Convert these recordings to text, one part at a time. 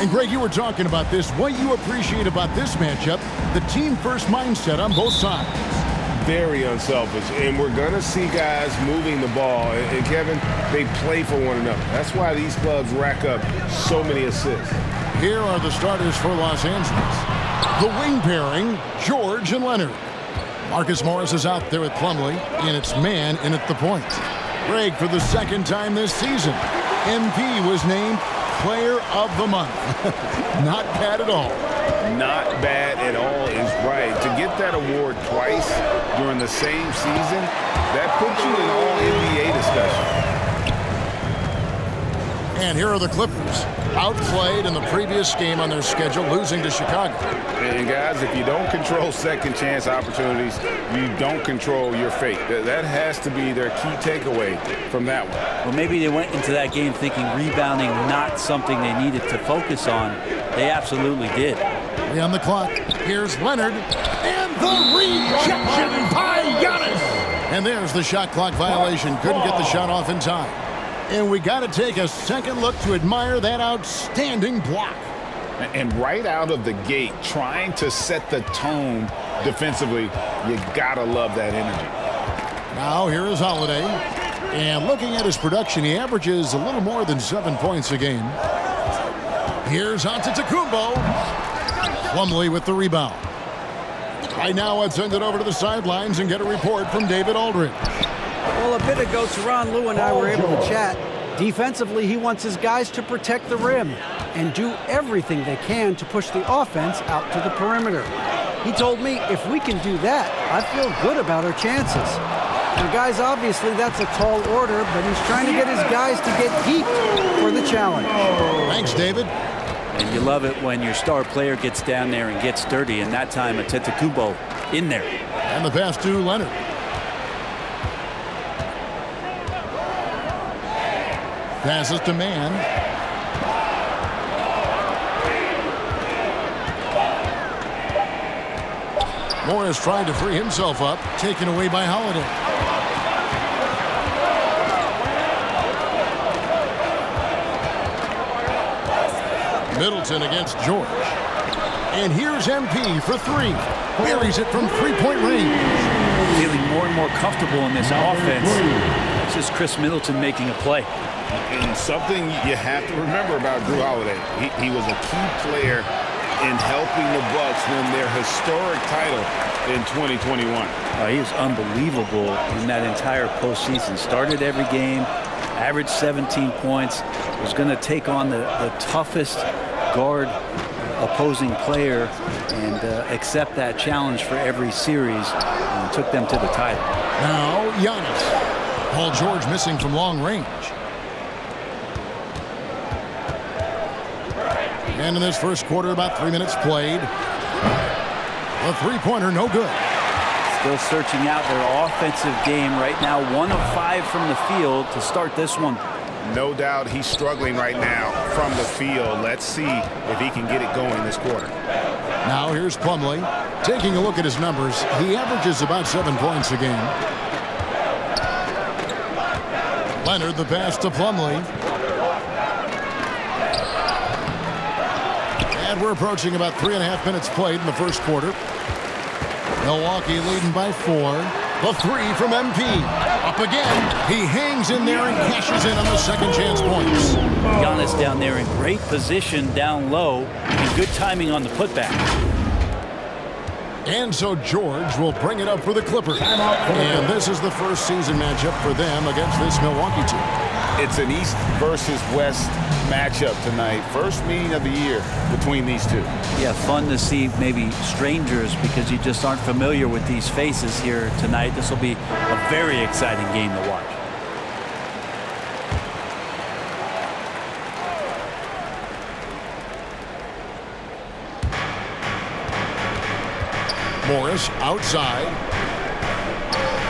And Greg, you were talking about this. What you appreciate about this matchup, the team-first mindset on both sides. Very unselfish, and we're going to see guys moving the ball. And Kevin, they play for one another. That's why these clubs rack up so many assists. Here are the starters for Los Angeles. The wing pairing, George and Leonard. Marcus Morris is out there with Plumlee, and it's man in at the point. Greg, for the second time this season, MP was named Player of the Month. Not bad at all. Not bad at all is right. To get that award twice during the same season, that puts you in all NBA discussion. And here are the Clippers. Outplayed in the previous game on their schedule, losing to Chicago. And guys, if you don't control second chance opportunities, you don't control your fate. That has to be their key takeaway from that one. Well, maybe they went into that game thinking rebounding not something they needed to focus on. They absolutely did. 3 on the clock. Here's Leonard. And the rejection by Giannis. And there's the shot clock violation. Couldn't get the shot off in time. And we got to take a second look to admire that outstanding block. And right out of the gate, trying to set the tone defensively, you got to love that energy. Now here is Holiday. And looking at his production, he averages a little more than 7 points a game. Here's Antetokounmpo. Plumlee with the rebound. Right now, let's send it over to the sidelines and get a report from David Aldridge. Well, a bit ago, Teron Lue and I were able to chat. Defensively, he wants his guys to protect the rim and do everything they can to push the offense out to the perimeter. He told me if we can do that, I feel good about our chances. And guys, obviously that's a tall order, but he's trying to get his guys to get deep for the challenge. Thanks, David. And you love it when your star player gets down there and gets dirty, and that time Antetokounmpo in there. And the pass to Leonard. Passes to man. Morris trying to free himself up, taken away by Holiday. Middleton against George. And here's MP for 3. Buries it from 3-point range. Feeling more and more comfortable in this offense. This is Chris Middleton making a play. And something you have to remember about Jrue Holiday, he was a key player in helping the Bucks win their historic title in 2021. He is unbelievable in that entire postseason. Started every game, averaged 17 points, was going to take on the toughest guard opposing player and accept that challenge for every series and took them to the title. Now Giannis. Paul George missing from long range. And in this first quarter, about 3 minutes played. A three-pointer, no good. Still searching out their offensive game right now. 1 of 5 from the field to start this one. No doubt he's struggling right now from the field. Let's see if he can get it going this quarter. Now here's Plumlee. Taking a look at his numbers, he averages about 7 points a game. Leonard, the pass to Plumlee. And we're approaching about 3.5 minutes played in the first quarter. Milwaukee leading by 4. The 3 from MP. Up again. He hangs in there and cashes in on the second chance points. Giannis down there in great position down low and good timing on the putback. And so George will bring it up for the Clippers. And this is the first season matchup for them against this Milwaukee team. It's an East versus West matchup tonight. First meeting of the year between these two. Yeah, fun to see maybe strangers because you just aren't familiar with these faces here tonight. This will be a very exciting game to watch. Morris outside.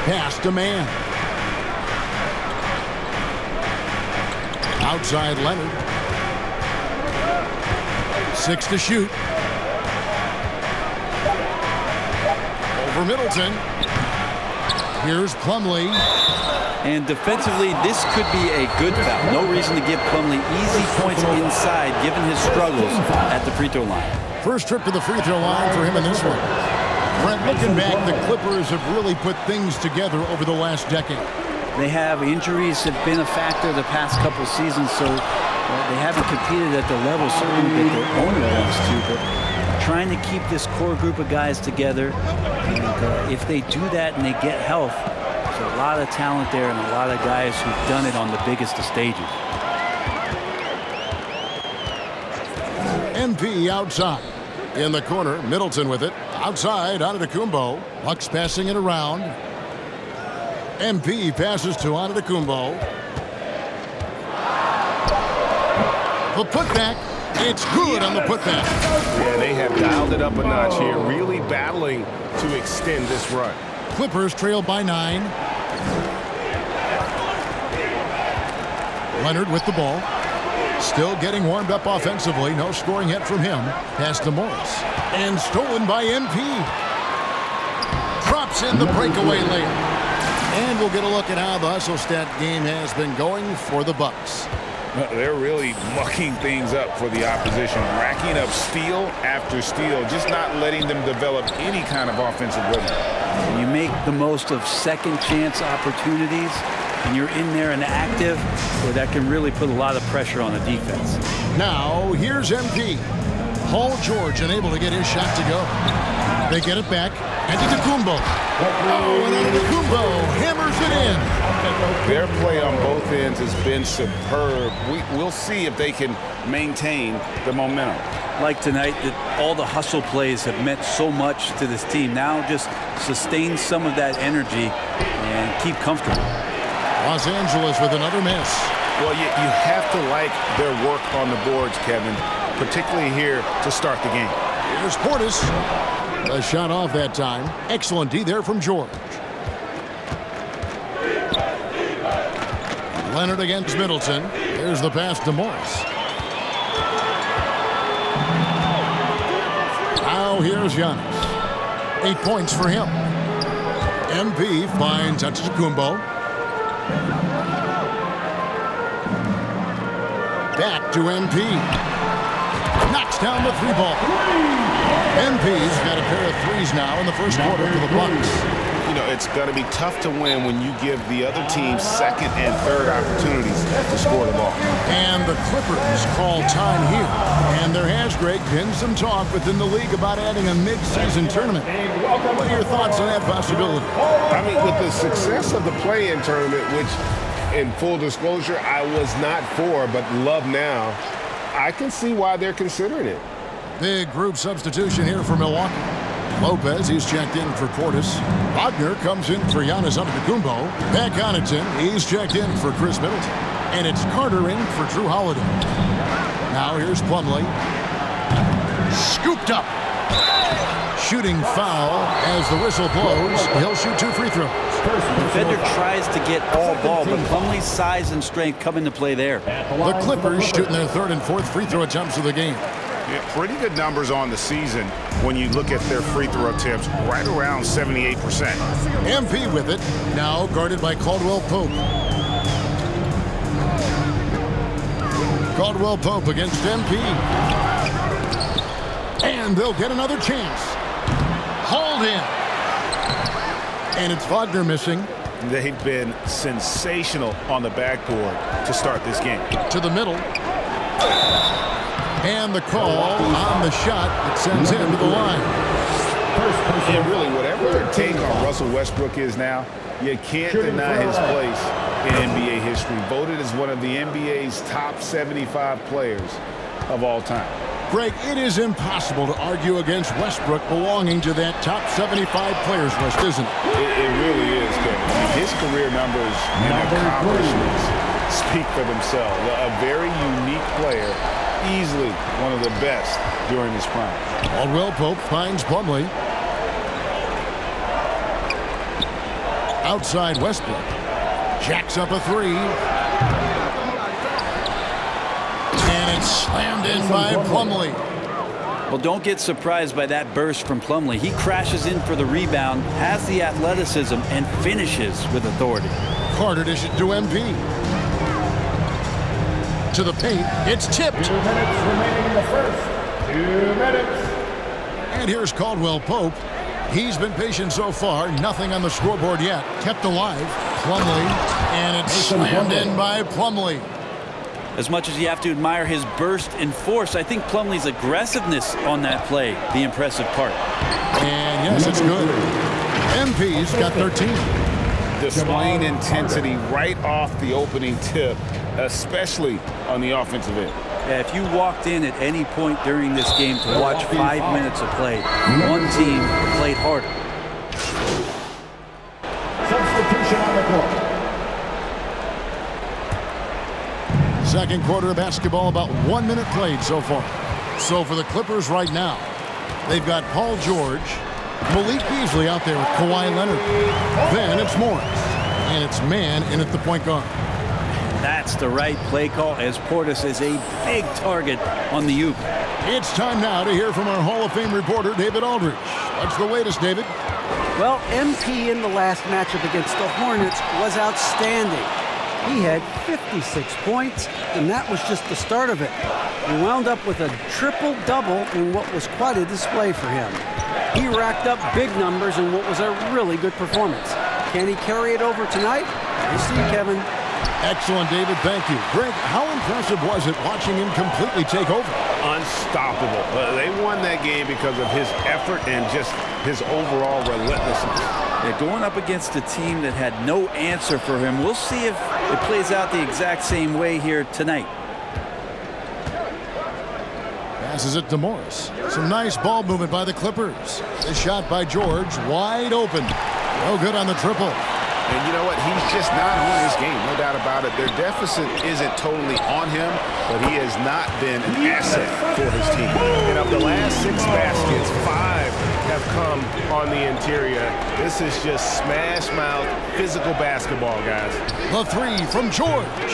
Pass to man. Outside Leonard. 6 to shoot. Over Middleton. Here's Plumlee. And defensively, this could be a good foul. No reason to give Plumlee easy points inside, given his struggles at the free throw line. First trip to the free throw line for him in this one. Brent, looking back, the Clippers have really put things together over the last decade. They have injuries have been a factor the past couple seasons, so they haven't competed at the level certainly that their owner wants to, but trying to keep this core group of guys together. And if they do that and they get health, there's a lot of talent there and a lot of guys who've done it on the biggest of stages. MP outside. In the corner, Middleton with it. Outside, Antetokounmpo. Bucks passing it around. MP passes to Antetokounmpo. The putback. It's good on the putback. Yeah, they have dialed it up a notch here, really battling to extend this run. Clippers trail by 9. Leonard with the ball. Still getting warmed up offensively. No scoring yet from him. Pass to Morris. And stolen by MP. Drops in the breakaway layup. And we'll get a look at how the hustle stat game has been going for the Bucks. They're really mucking things up for the opposition, racking up steal after steal, just not letting them develop any kind of offensive rhythm. You make the most of second chance opportunities, and you're in there and active, where that can really put a lot of pressure on the defense. Now, here's MP. Paul George unable to get his shot to go. They get it back. Antetokounmpo. Oh, and Antetokounmpo hammers it in. Their play on both ends has been superb. We'll see if they can maintain the momentum. Like tonight, that all the hustle plays have meant so much to this team. Now just sustain some of that energy and keep comfortable. Los Angeles with another miss. Well, you have to like their work on the boards, Kevin, particularly here to start the game. Here's Portis. A shot off that time. Excellent D there from George. Leonard against Middleton. Here's the pass to Morris. Now here's Giannis. 8 points for him. MP finds Antetokounmpo. Back to MP. Knocks down the 3-ball. MP's got a pair of threes now in the first quarter for the Bucks. You know, it's going to be tough to win when you give the other team second and third opportunities to score the ball. And the Clippers call time here. And there has, Greg, been some talk within the league about adding a mid-season tournament. What are your thoughts on that possibility? I mean, with the success of the play-in tournament, which, in full disclosure, I was not for, but love now, I can see why they're considering it. Big group substitution here for Milwaukee. Lopez, he's checked in for Portis. Wagner comes in for Giannis Antetokounmpo. Back Connaughton, he's checked in for Chris Middleton. And it's Carter in for Drew Holiday. Now here's Plumlee. Scooped up. Shooting foul as the whistle blows. He'll shoot 2 free throws. The defender tries to get all ball, but Plumlee's size and strength come into play there. The Clippers shooting their 3rd and 4th free throw attempts of the game. Yeah, pretty good numbers on the season when you look at their free throw attempts, right around 78%. MP with it, now guarded by Caldwell Pope. Caldwell Pope against MP. And they'll get another chance. Hauled in. And it's Wagner missing. They've been sensational on the backboard to start this game. To the middle. And the call on the shot that sends him to the line. And really, whatever their take on Russell Westbrook is now, you can't deny his place in NBA history. Voted as one of the NBA's top 75 players of all time. Greg, it is impossible to argue against Westbrook belonging to that top 75 players list, isn't it? It really is, Kevin. I mean, his career numbers and accomplishments speak for themselves. A very unique player, easily one of the best during his prime. Caldwell Pope finds Plumlee. Outside Westbrook. Jacks up a 3. And it's slammed in by Plumlee. Well, don't get surprised by that burst from Plumlee. He crashes in for the rebound, has the athleticism, and finishes with authority. Carter dishes to MP. To the paint. It's tipped. 2 minutes remaining in the first. 2 minutes. And here's Caldwell Pope. He's been patient so far. Nothing on the scoreboard yet. Kept alive. Plumlee. And it's slammed in by Plumlee. As much as you have to admire his burst and force, I think Plumlee's aggressiveness on that play, the impressive part. And yes, it's good. MP's got 13. Displaying intensity right off the opening tip, especially on the offensive end. Yeah, if you walked in at any point during this game to watch 5 minutes of play, one team played harder. Substitution on the court. Second quarter of basketball, about 1 minute played so far. So for the Clippers right now, they've got Paul George, Malik Beasley out there with Kawhi Leonard. Then it's Morris, and it's man in at the point guard. That's the right play call, as Portis is a big target on the oop. It's time now to hear from our Hall of Fame reporter, David Aldridge. What's the latest, David? Well, MP in the last matchup against the Hornets was outstanding. He had 56 points, and that was just the start of it. He wound up with a triple-double in what was quite a display for him. He racked up big numbers in what was a really good performance. Can he carry it over tonight? We'll see, Kevin. Excellent, David. Thank you. Greg, how impressive was it watching him completely take over? Unstoppable. They won that game because of his effort and just his overall relentlessness. They're going up against a team that had no answer for him. We'll see if it plays out the exact same way here tonight. Passes it to Morris. Some nice ball movement by the Clippers. The shot by George, wide open. No good on the triple. And you know what? He's just not on his game, no doubt about it. Their deficit isn't totally on him, but he has not been an asset for his team. And of the last 6 baskets, 5 have come on the interior. This is just smash mouth physical basketball, guys. The three from George.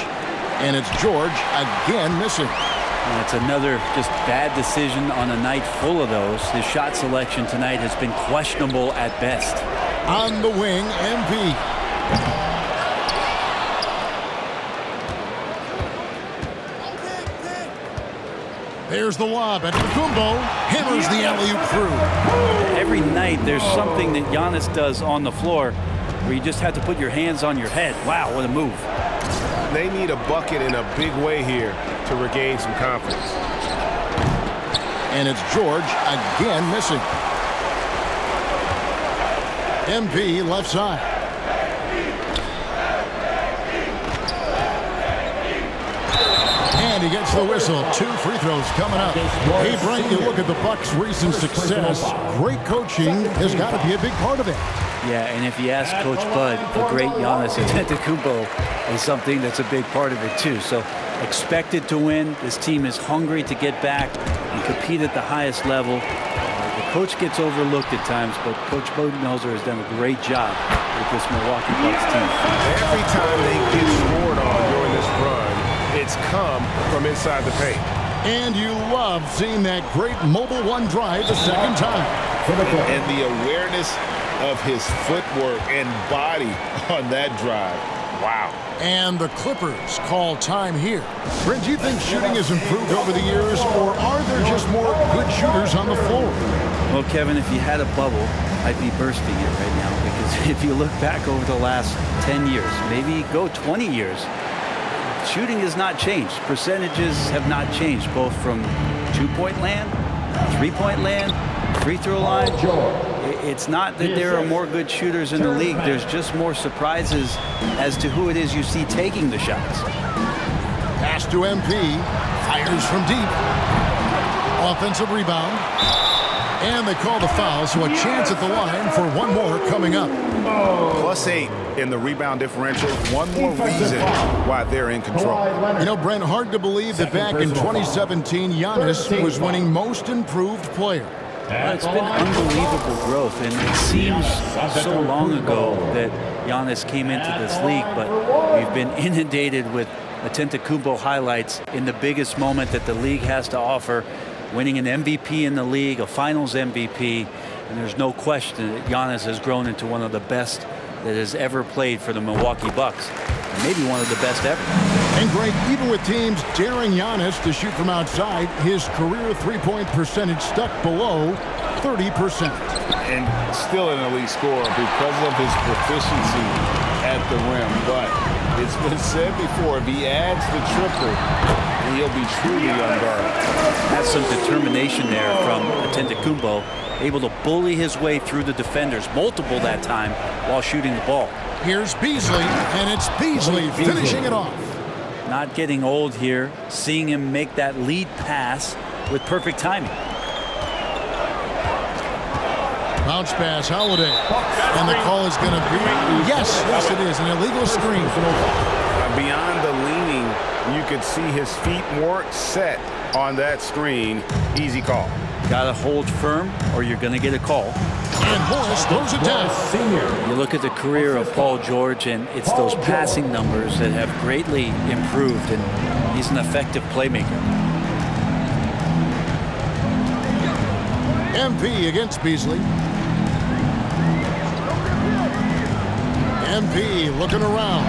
And it's George again missing. And it's another just bad decision on a night full of those. His shot selection tonight has been questionable at best. On the wing, MP. There's the lob, and Kumbo hammers the alley-oop through. Every night there's something that Giannis does on the floor where you just have to put your hands on your head. Wow, what a move. They need a bucket in a big way here to regain some confidence. And it's George again missing. MP left side. And he gets the whistle. 2 free throws coming up. Hey, Brian, you look at the Bucks' recent success. Great coaching has got to be a big part of it. Yeah, and if you ask Coach Bud, the great Giannis Antetokounmpo is something that's a big part of it too. So expected to win. This team is hungry to get back and compete at the highest level. The coach gets overlooked at times, but Coach Budenholzer has done a great job with this Milwaukee Bucks team. Every time they get scored on during this run, it's come from inside the paint. And you love seeing that great mobile one drive the second time. And the awareness of his footwork and body on that drive. Wow. And the Clippers call time here. Brent, do you think shooting has improved over the years, or are there just more good shooters on the floor? Well, Kevin, if you had a bubble, I'd be bursting it right now, because if you look back over the last 10 years, maybe go 20 years, shooting has not changed. Percentages have not changed, both from two-point land, three-point land, free throw line. It's not that there are more good shooters in the league. There's just more surprises as to who it is you see taking the shots. Pass to MP. Fires from deep. Offensive rebound. And they call the foul, so a chance at the line for one more coming up. +8 in the rebound differential. One more reason why they're in control. You know, Brent, hard to believe that back in 2017, Giannis was winning most improved player. Well, it's been unbelievable growth, and it seems so long ago that Giannis came into this league, but we've been inundated with Antetokounmpo highlights in the biggest moment that the league has to offer. winning an MVP in the league, a finals MVP, and there's no question that Giannis has grown into one of the best that has ever played for the Milwaukee Bucks, and maybe one of the best ever. And Greg, even with teams daring Giannis to shoot from outside, his career three-point percentage stuck below 30%. And still an elite scorer because of his proficiency at the rim. But it's been said before, if he adds the triple, he'll be truly unguarded. That's some determination there from Antetokounmpo, able to bully his way through the defenders, multiple that time, while shooting the ball. Here's Beasley, and it's Beasley finishing it off. Not getting old here, seeing him make that lead pass with perfect timing. Bounce pass, Holiday. And the call is going to be, yes, it is, an illegal screen. Beyond the leaning, you could see his feet more set on that screen. Easy call. Got to hold firm or you're going to get a call. And Morris throws it down. You look at the career of Paul George, and it's those passing numbers that have greatly improved, and he's an effective playmaker. MP against Beasley. MP looking around.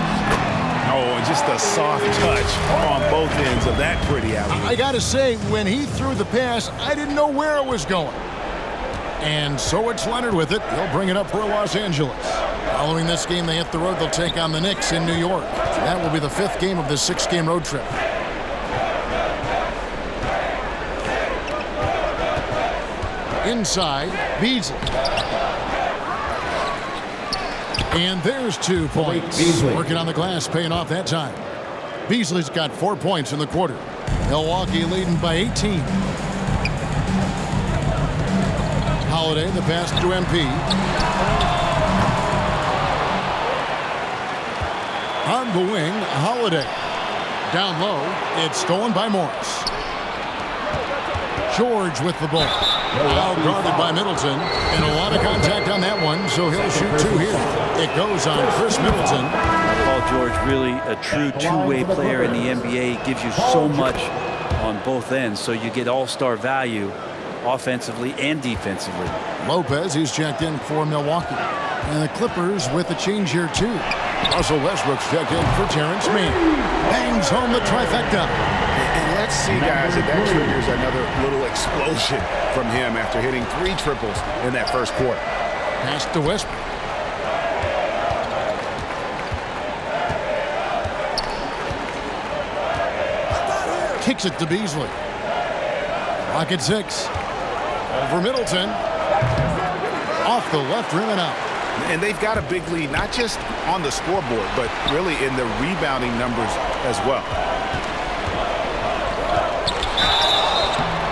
Oh, and just a soft touch on both ends of that pretty alley. I got to say, when he threw the pass, I didn't know where it was going. And so it's Leonard with it. He'll bring it up for Los Angeles. Following this game, they hit the road. They'll take on the Knicks in New York. That will be the 5th game of this 6-game road trip. Inside, Beasley. And there's 2 points. Beasley working on the glass, paying off that time. Beasley's got 4 points in the quarter. Milwaukee leading by 18. Holiday, the pass to MP. On the wing, Holiday. Down low, it's stolen by Morris. George with the ball. Well guarded by Middleton. And a lot of contact on that one, so he'll shoot 2 here. It goes on Chris Middleton. Paul George, really a true two-way player in the NBA. He gives you so much on both ends, so you get all-star value offensively and defensively. Lopez, he's checked in for Milwaukee. And the Clippers with a change here, too. Russell Westbrook's checked in for Terrence Mann. Bangs home the trifecta. And let's see, guys, if that triggers another little explosion from him after hitting 3 triples in that first quarter. Pass to Westbrook. Kicks it to Beasley. Clock at 6. Over Middleton. Off the left rim and out. And they've got a big lead, not just on the scoreboard, but really in the rebounding numbers as well.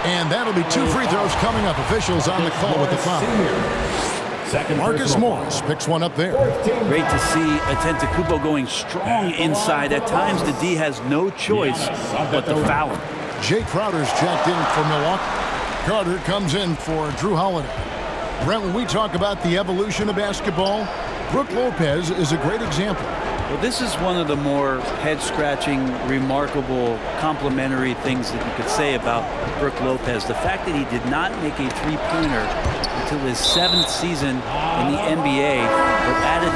And that'll be 2 free throws coming up. Officials on the call with the foul. Marcus Morris picks one up there. Great to see Antetokounmpo going strong inside. At times, the D has no choice but to foul him. Jay Crowder's checked in for Milwaukee. Carter comes in for Drew Holiday. Brent, when we talk about the evolution of basketball, Brook Lopez is a great example. Well, this is one of the more head-scratching, remarkable, complimentary things that you could say about Brook Lopez. The fact that he did not make a three-pointer until his 7th season in the NBA, but added.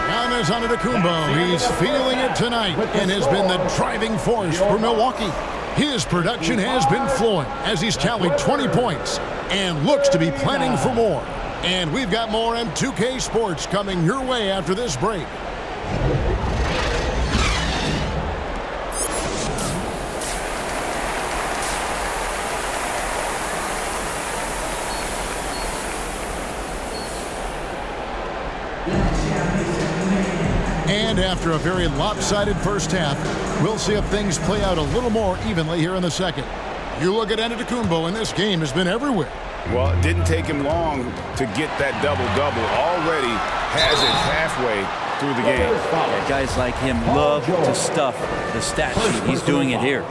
Giannis Antetokounmpo, he's feeling it tonight and has been the driving force for Milwaukee. His production has been flowing as he's tallied 20 points and looks to be planning for more. And we've got more M2K Sports coming your way after this break. And after a very lopsided first half, we'll see if things play out a little more evenly here in the second. You look at Antetokounmpo, and this game has been everywhere. Well, it didn't take him long to get that double-double. Already has it halfway through the game. Yeah, guys like him love to stuff the stat sheet. He's doing it here.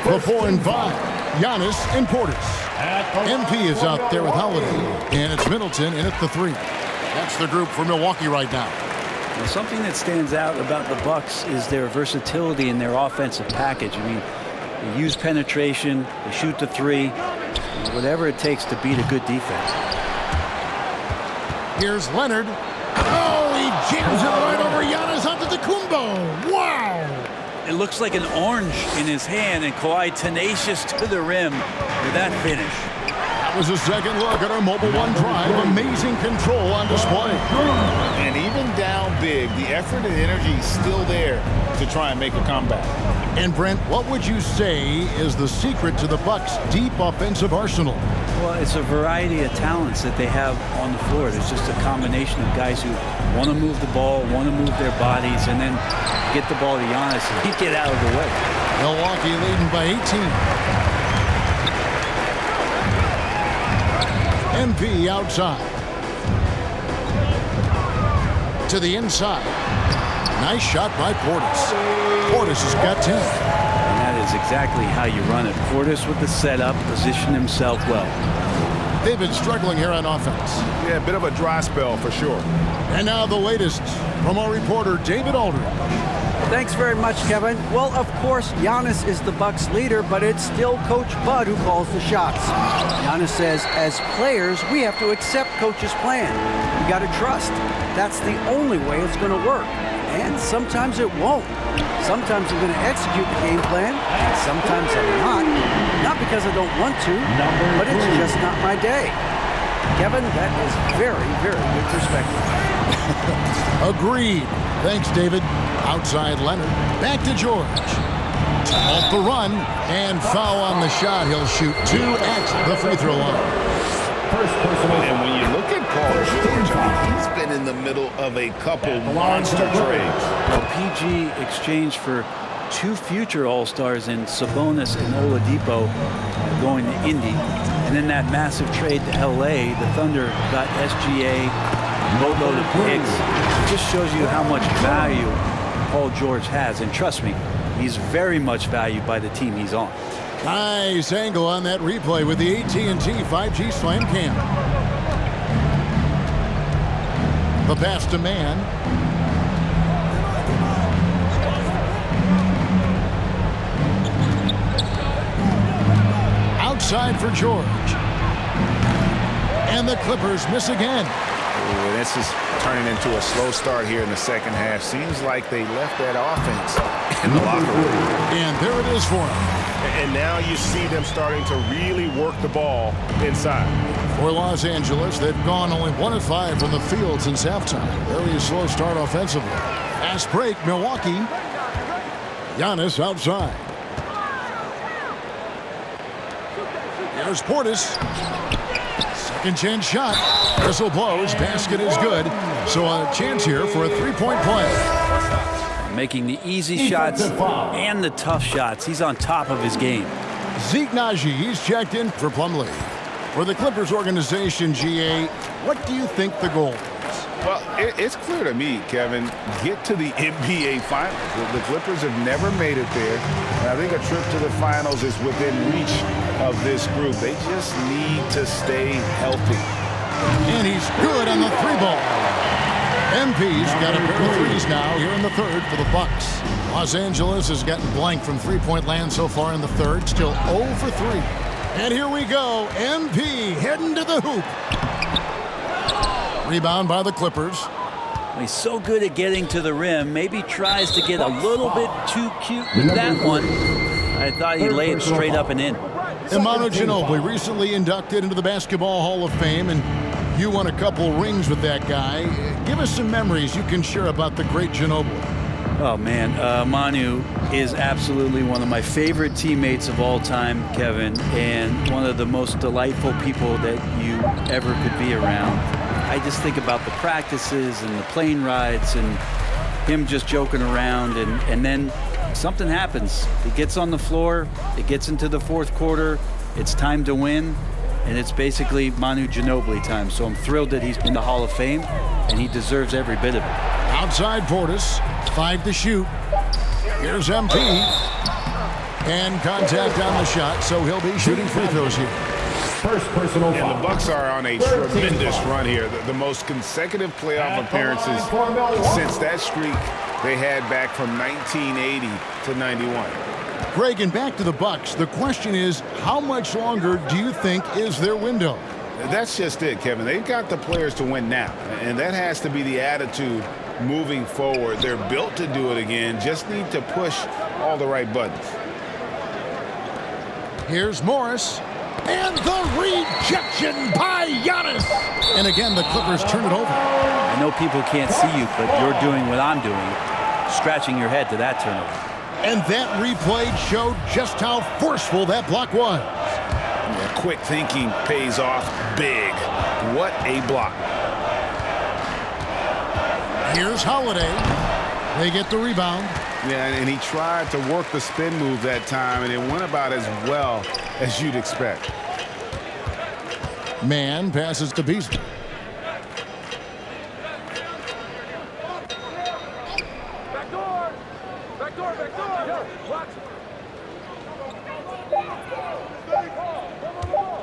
The 4 and 5, Giannis and Portis. MP is out there with Holiday, and it's Middleton in at the 3. That's the group for Milwaukee right now. Well, something that stands out about the Bucks is their versatility in their offensive package. I mean, They use penetration. They shoot the three. Whatever it takes to beat a good defense. Here's Leonard. Oh, he jams it right over Giannis Antetokounmpo. Wow! It looks like an orange in his hand, and Kawhi tenacious to the rim with that finish. That was a second look at our Mobile One drive. Amazing control on display. And even down big, the effort and energy is still there to try and make a comeback. And Brent, what would you say is the secret to the Bucks' deep offensive arsenal? Well, it's a variety of talents that they have on the floor. There's just a combination of guys who want to move the ball, want to move their bodies, and then get the ball to Giannis and get out of the way. Milwaukee leading by 18. MP outside. To the inside. Nice shot by Portis. Portis has got 10. And that is exactly how you run it. Portis with the setup, position himself well. They've been struggling here on offense. Yeah, a bit of a dry spell for sure. And now the latest from our reporter, David Aldridge. Thanks very much, Kevin. Well, of course, Giannis is the Bucks leader, but it's still Coach Bud who calls the shots. Giannis says, as players, we have to accept Coach's plan. We got to trust. That's the only way it's going to work. And sometimes it won't. Sometimes I'm going to execute the game plan, and sometimes I'm not. Not because I don't want to, but it's just not my day. Kevin, that is very, very good perspective. Agreed. Thanks, David. Outside Leonard. Back to George. Off the run and foul on the shot. He'll shoot 2 at the free throw line. And when you look at Paul George, he's been in the middle of a couple monster trades. Well, PG exchanged for 2 future All-Stars in Sabonis and Oladipo going to Indy. And then that massive trade to L.A., the Thunder got SGA, boatload of picks. It just shows you how much value Paul George has. And trust me, he's very much valued by the team he's on. Nice angle on that replay with the AT&T 5G Slam Cam. The pass to man. Outside for George. And the Clippers miss again. Ooh, this is turning into a slow start here in the second half. Seems like they left that offense in the locker room. And there it is for them. And now you see them starting to really work the ball inside. For Los Angeles, they've gone only 1 of 5 from the field since halftime. Very slow start offensively. Fast break, Milwaukee. Giannis outside. Here's Portis. Second chance shot. Whistle blows. Basket is good. So a chance here for a three-point play. Making the easy shots and the tough shots. He's on top of his game. Zeke Naji, he's checked in for Plumlee. For the Clippers organization, GA, what do you think the goal is? Well, it's clear to me, Kevin, get to the NBA Finals. The Clippers have never made it there. And I think a trip to the Finals is within reach of this group. They just need to stay healthy. And he's good on the 3-ball. MP's got a pair of threes now here in the third for the Bucks. Los Angeles has gotten blank from three-point land so far in the third. Still 0 for 3. And here we go. MP heading to the hoop. Rebound by the Clippers. He's so good at getting to the rim. Maybe tries to get a little bit too cute with that one. I thought he'd lay it straight up and in. Manu Ginobili recently inducted into the Basketball Hall of Fame, and you won a couple rings with that guy. Give us some memories you can share about the great Ginobili. Oh, man. Manu is absolutely one of my favorite teammates of all time, Kevin, and one of the most delightful people that you ever could be around. I just think about the practices and the plane rides and him just joking around, and then something happens. He gets on the floor, it gets into the fourth quarter, it's time to win, and it's basically Manu Ginobili time. So I'm thrilled that he's in the Hall of Fame, and he deserves every bit of it. Outside Portis, 5 to shoot. Here's MP. And contact on the shot, so he'll be shooting free throws here. First personal foul. And the Bucks are on a tremendous run here. The most consecutive playoff appearances since that streak they had back from 1980 to 91. Greg, and back to the Bucks. The question is, how much longer do you think is their window? That's just it, Kevin. They've got the players to win now, and that has to be the attitude moving forward. They're built to do it again, just need to push all the right buttons. Here's Morris, and the rejection by Giannis. And again, the Clippers turn it over. I know people can't see you, but you're doing what I'm doing, scratching your head to that turnover. And that replay showed just how forceful that block was. Yeah, quick thinking pays off big. What a block. Here's Holiday. They get the rebound. Yeah, and he tried to work the spin move that time, and it went about as well as you'd expect. Man passes to Beasley.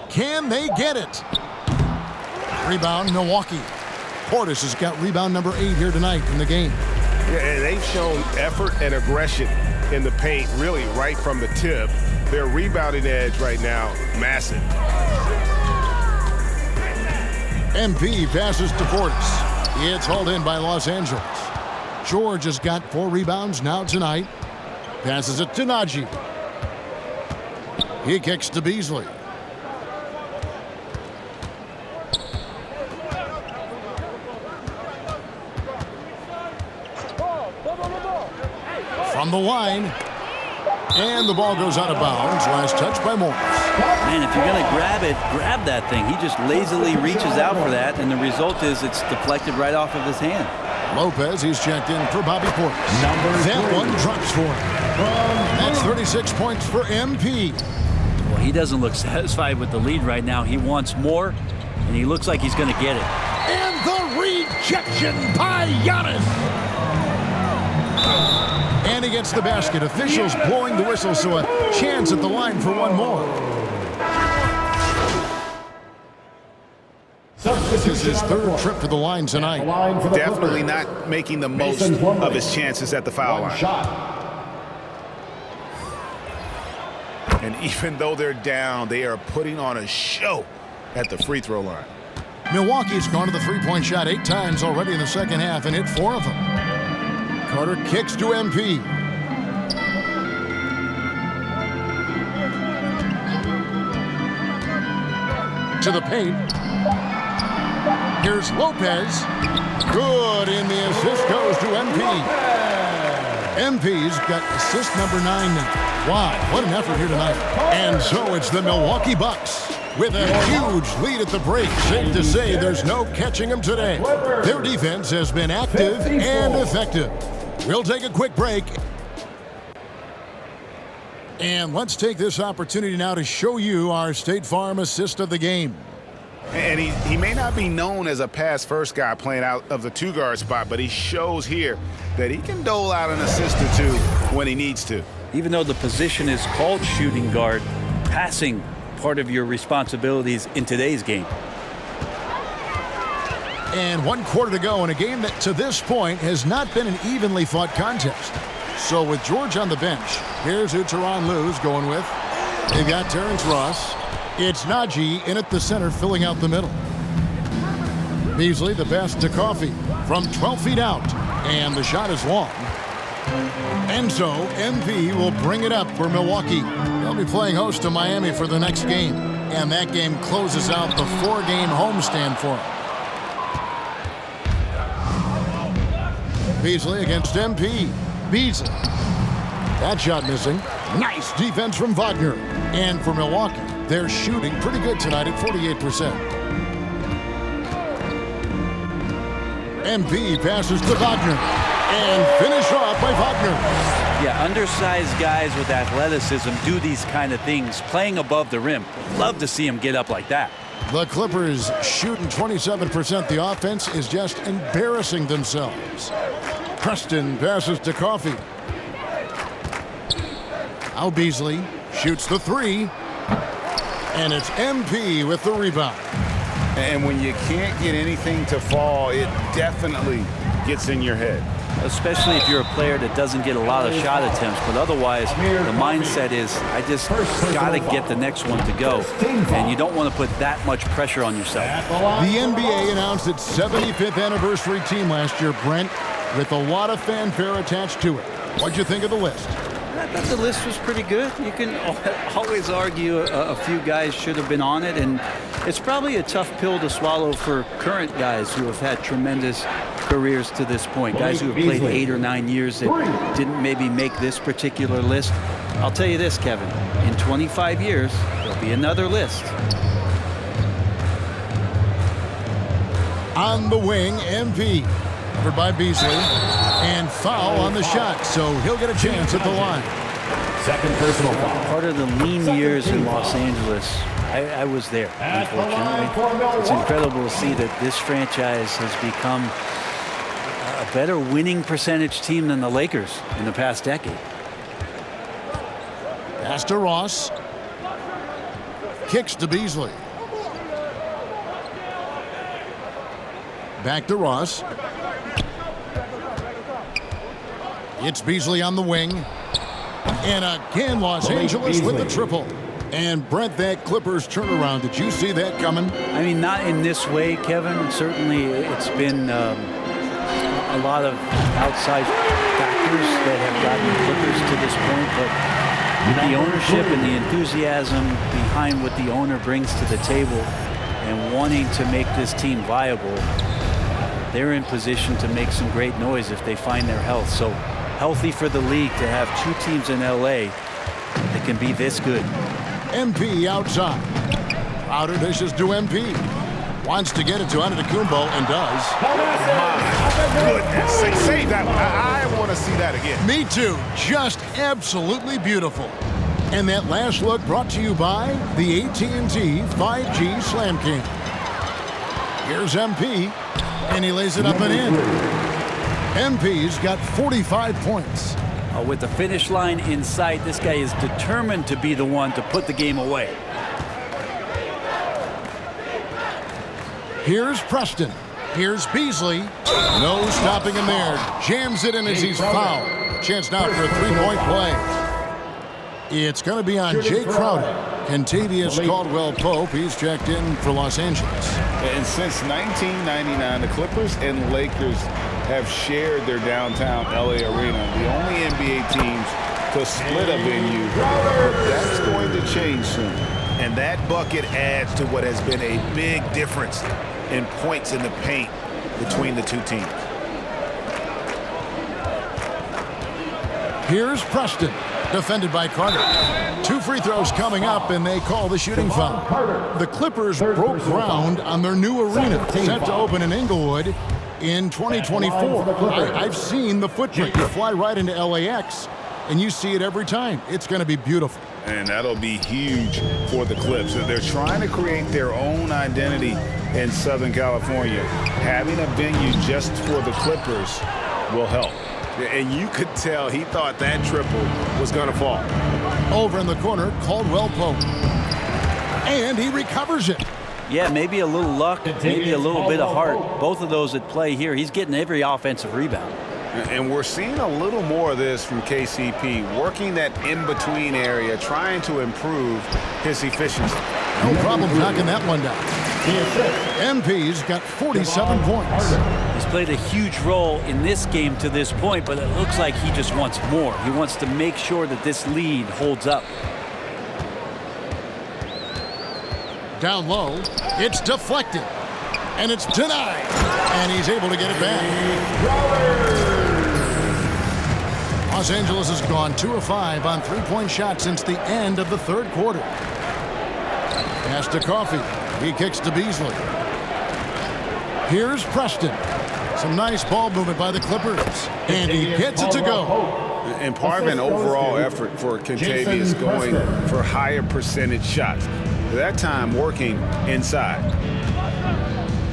Can they get it? Rebound, Milwaukee. Portis has got rebound number 8 here tonight in the game. Yeah, and they've shown effort and aggression in the paint, really right from the tip. Their rebounding edge right now, massive. MP passes to Portis. It's hauled in by Los Angeles. George has got 4 rebounds now tonight. Passes it to Najee. He kicks to Beasley. From the line, and the ball goes out of bounds. Last touch by Morris. Man, if you're going to grab it, grab that thing. He just lazily reaches out for that, and the result is it's deflected right off of his hand. Lopez, he's checked in for Bobby Portis. That one drops for him. That's 36 points for MP. Well, he doesn't look satisfied with the lead right now. He wants more, and he looks like he's going to get it. And the rejection by Giannis. And he gets the basket. Officials blowing the whistle, so a chance at the line for one more. This is his 3rd trip to the line tonight. Definitely not making the most of his chances at the foul line. And even though they're down, they are putting on a show at the free throw line. Milwaukee's gone to the three-point shot 8 times already in the second half and hit 4 of them. Carter kicks to MP. To the paint. Here's Lopez. Good, and the assist goes to MP. MP's got assist number 9 now. Wow, what an effort here tonight. And so it's the Milwaukee Bucks with a huge lead at the break. Safe to say there's no catching them today. Their defense has been active and effective. We'll take a quick break. And let's take this opportunity now to show you our State Farm assist of the game. And he may not be known as a pass-first guy playing out of the 2-guard spot, but he shows here that he can dole out an assist or 2 when he needs to. Even though the position is called shooting guard, passing part of your responsibilities in today's game. And 1 quarter to go in a game that to this point has not been an evenly fought contest. So with George on the bench, here's who Tyronn Lue's going with. They've got Terrence Ross. It's Najee in at the center, filling out the middle. Beasley, the pass to Coffey from 12 feet out. And the shot is long. And so MP will bring it up for Milwaukee. They'll be playing host to Miami for the next game. And that game closes out the 4-game homestand for them. Beasley against MP. Beasley. That shot missing. Nice defense from Wagner. And for Milwaukee, they're shooting pretty good tonight at 48%. MP passes to Wagner. And finished off by Wagner. Yeah, undersized guys with athleticism do these kind of things, playing above the rim. Love to see them get up like that. The Clippers shooting 27%. The offense is just embarrassing themselves. Preston passes to Coffey. Now Beasley shoots the 3. And it's MP with the rebound. And when you can't get anything to fall, it definitely gets in your head. Especially if you're a player that doesn't get a lot of shot attempts, but otherwise the mindset is, I just got to get the next one to go. And you don't want to put that much pressure on yourself. The NBA announced its 75th anniversary team last year, Brent, with a lot of fanfare attached to it. What'd you think of the list? I thought the list was pretty good. You can always argue a few guys should have been on it, and it's probably a tough pill to swallow for current guys who have had tremendous careers to this point, guys who have played 8 or 9 years that didn't maybe make this particular list. I'll tell you this, Kevin, in 25 years, there'll be another list. On the wing, MP, covered by Beasley, and foul on the shot, so he'll get a chance at the line. Second personal foul. Part of the lean years in Los Angeles, I was there, unfortunately. It's incredible to see that this franchise has become a better winning percentage team than the Lakers in the past decade. Pass to Ross. Kicks to Beasley. Back to Ross. It's Beasley on the wing. And again, Los Angeles with the triple. And Brent, that Clippers turnaround, did you see that coming? I mean, not in this way, Kevin. Certainly, it's been a lot of outside factors that have gotten the Clippers to this point. But the ownership and the enthusiasm behind what the owner brings to the table and wanting to make this team viable, they're in position to make some great noise if they find their health. So healthy for the league to have 2 teams in LA that can be this good. MP outside. Crowder dishes to MP. Wants to get it to Antetokounmpo and does. My goodness. Save that one. I want to see that again. Me too. Just absolutely beautiful. And that last look brought to you by the AT&T 5G Slam King. Here's MP, and he lays it up and in. MP's got 45 points. With the finish line in sight, this guy is determined to be the one to put the game away. Here's Preston. Here's Beasley. No stopping him there. Jams it in as he's fouled. Chance now for a 3-point play. It's going to be on Jay Crowder. Kentavious Caldwell-Pope, he's checked in for Los Angeles. And since 1999, the Clippers and Lakers have shared their downtown LA arena, the only NBA teams to split a venue. But that's going to change soon. And that bucket adds to what has been a big difference in points in the paint between the 2 teams. Here's Preston, defended by Carter. 2 free throws coming up, and they call the shooting foul. The Clippers broke ground on their new arena, set to open in Inglewood in 2024. I've seen the footprint. You fly right into LAX, and you see it every time. It's going to be beautiful. And that'll be huge for the Clips. They're trying to create their own identity in Southern California. Having a venue just for the Clippers will help. And you could tell he thought that triple was going to fall. Over in the corner, Caldwell-Pope. And he recovers it. Yeah, maybe a little luck, maybe a little bit of heart. Both of those at play here. He's getting every offensive rebound. And we're seeing a little more of this from KCP, working that in-between area, trying to improve his efficiency. No problem knocking that one down. MP's got 47 points. He's played a huge role in this game to this point, but it looks like he just wants more. He wants to make sure that this lead holds up. Down low, it's deflected, and it's denied, and he's able to get it back. Los Angeles has gone 2 of 5 on 3-point shots since the end of the 3rd quarter. Pass to Coffey. He kicks to Beasley. Here's Preston. Some nice ball movement by the Clippers, and he gets it to go. And part of an overall effort for Kentavious going for higher percentage shots. That time working inside.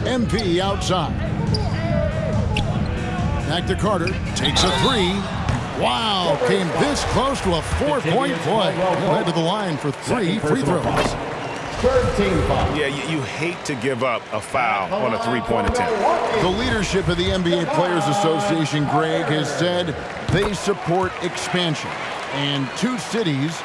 MP outside. Back to Carter. Takes a 3. Wow, came this close to a 4-point play. He'll head to the line for 3 free throws. Yeah, you hate to give up a foul on a 3-point attempt. The leadership of the NBA Players Association, Greg, has said they support expansion. And two cities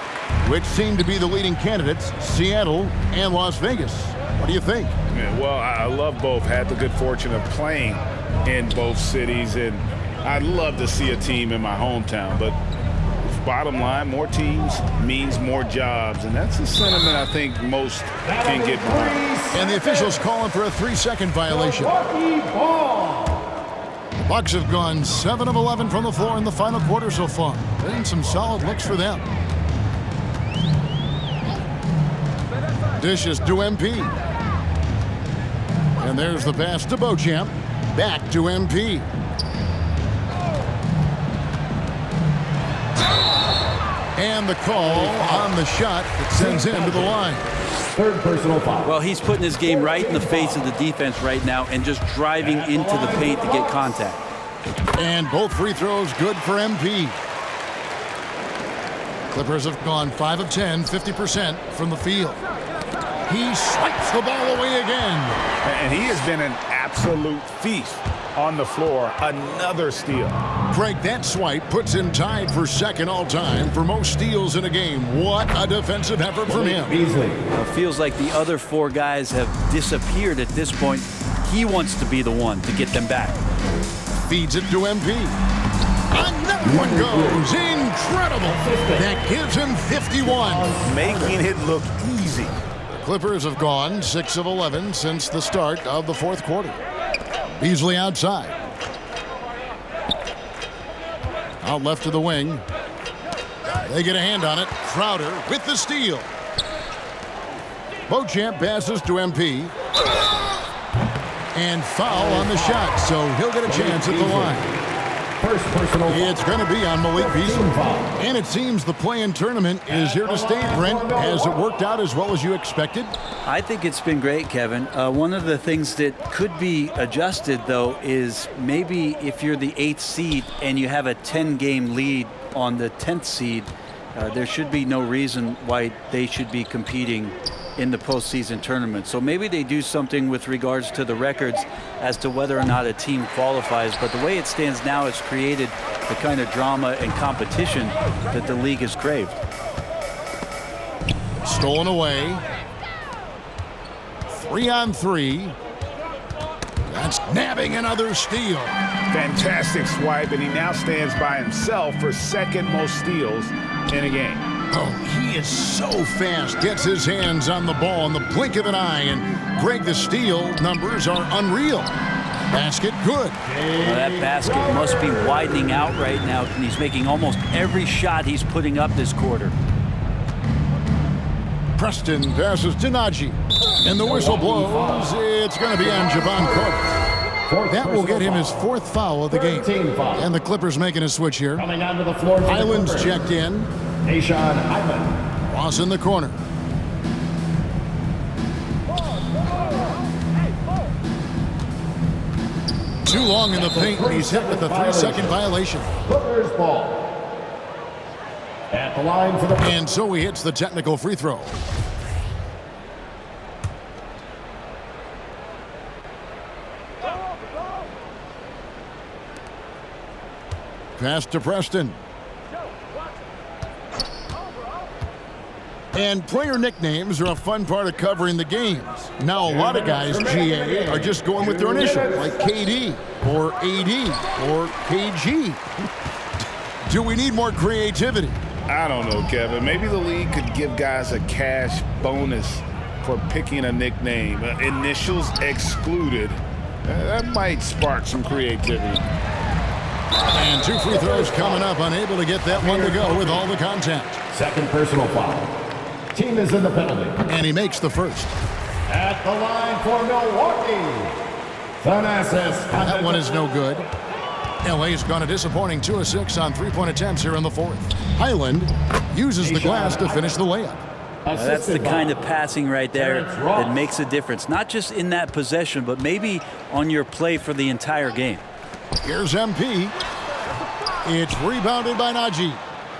which seem to be the leading candidates, Seattle and Las Vegas. What do you think? Yeah, well, I love both. Had the good fortune of playing in both cities, and I'd love to see a team in my hometown. But bottom line, more teams means more jobs, and that's the sentiment I think most can get behind. And the officials calling for a 3-second violation. The Bucks have gone 7 of 11 from the floor in the final quarter so far. Been some solid looks for them. Dishes to MP. And there's the pass to Beauchamp. Back to MP. And the call on the shot that sends him to the line. Third personal foul. Well, he's putting his game right in the face of the defense right now and just driving into the paint to get contact. And both free throws good for MP. Clippers have gone 5 of 10, 50% from the field. He swipes the ball away again. And he has been an absolute feast on the floor. Another steal. Craig, that swipe puts him tied for second all-time for most steals in a game. What a defensive effort from him. Beasley. It feels like the other four guys have disappeared at this point. He wants to be the one to get them back. Feeds it to MP. Another one goes. Incredible. That gives him 51. Making it look easy. Clippers have gone 6 of 11 since the start of the fourth quarter. Beasley outside. Out left to the wing. They get a hand on it. Crowder with the steal. Beauchamp passes to MP. And foul on the shot, so he'll get a chance at the line. First personal foul. It's going to be on Malik Beasley. And it seems the play-in tournament is here to stay, Brent. Has it worked out as well as you expected? I think it's been great, Kevin. One of the things that could be adjusted, though, is maybe if you're the 8th seed and you have a 10-game lead on the 10th seed, there should be no reason why they should be competing in the postseason tournament. So maybe they do something with regards to the records as to whether or not a team qualifies. But the way it stands now, it's created the kind of drama and competition that the league has craved. Stolen away. 3-on-3. That's nabbing another steal. Fantastic swipe, and he now stands by himself for second most steals in a game. Oh, he is so fast. Gets his hands on the ball in the blink of an eye. And Greg, the steal numbers are unreal. Basket good. Well, that basket must be widening out right now, and he's making almost every shot he's putting up this quarter. Preston passes to Najee. And the whistle blows. It's going to be on Javon Carter. That will get him his 4th foul of the game. And the Clippers making a switch here. Coming onto the floor. Highland's checked in. Nation Hyman. Ross in the corner. Too long in the paint, and he's hit with a 3-second violation. Clippers ball. At the line for the... And so he hits the technical free throw. Pass to Preston. And player nicknames are a fun part of covering the games. Now a lot of guys, GA, are just going with their initial, like KD or AD or KG. Do we need more creativity? I don't know, Kevin. Maybe the league could give guys a cash bonus for picking a nickname. Initials excluded. That might spark some creativity. And 2 free throws coming up. Unable to get that one to go with all the contact. Second personal foul. Team is in the penalty. And he makes the first. At the line for Milwaukee. Thanasis. That one is no good. LA's gone a disappointing 2 of 6 on 3-point attempts here in the 4th. Highland uses the glass to finish the layup. That's the kind of passing right there that makes a difference. Not just in that possession, but maybe on your play for the entire game. Here's MP. It's rebounded by Najee.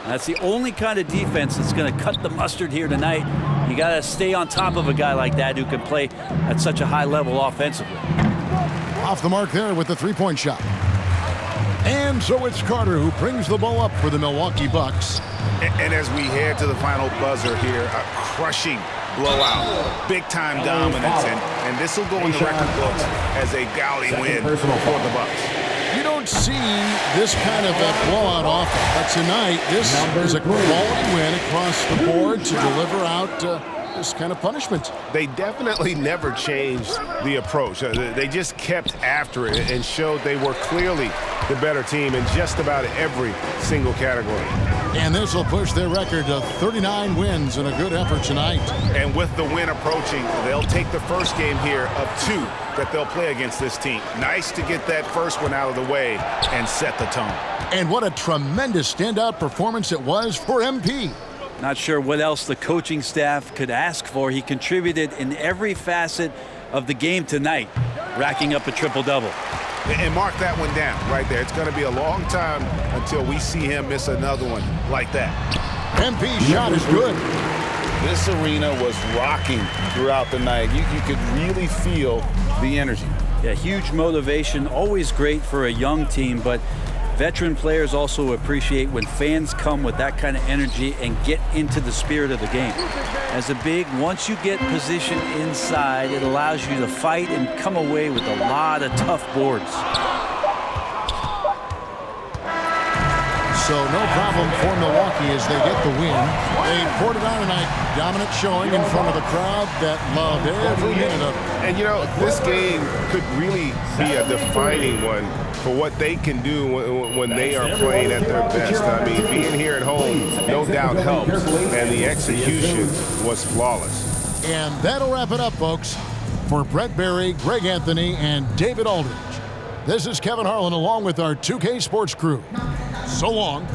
That's the only kind of defense that's going to cut the mustard here tonight. You got to stay on top of a guy like that who can play at such a high level offensively. Off the mark there with the 3-point shot. And so it's Carter who brings the ball up for the Milwaukee Bucks. And as we head to the final buzzer here, a crushing blowout, big-time dominance, and this will go in the record books as a gaudy win for the Bucks. You don't see this kind of a blowout often, but tonight this is a quality win across the board to deliver out this kind of punishment. They definitely never changed the approach. They just kept after it and showed they were clearly the better team in just about every single category. And this will push their record to 39 wins in a good effort tonight. And with the win approaching, they'll take the first game here of 2 that they'll play against this team. Nice to get that first one out of the way and set the tone. And what a tremendous standout performance it was for MP. Not sure what else the coaching staff could ask for. He contributed in every facet of the game tonight, racking up a triple-double. And mark that one down right there. It's going to be a long time until we see him miss another one like that. MP's shot is good. This arena was rocking throughout the night. You could really feel the energy. Yeah, huge motivation, always great for a young team, but veteran players also appreciate when fans come with that kind of energy and get into the spirit of the game. As a big, once you get positioned inside, it allows you to fight and come away with a lot of tough boards. So no problem for Milwaukee as they get the win. They poured it on tonight. Dominant showing in front of the crowd that loved every minute of it. And, you know, this game could really be a defining one for what they can do when they are playing at their best. I mean, being here at home no doubt helps, and the execution was flawless. And that'll wrap it up, folks. For Brett Berry, Greg Anthony, and David Aldridge, this is Kevin Harlan along with our 2K Sports crew. So long.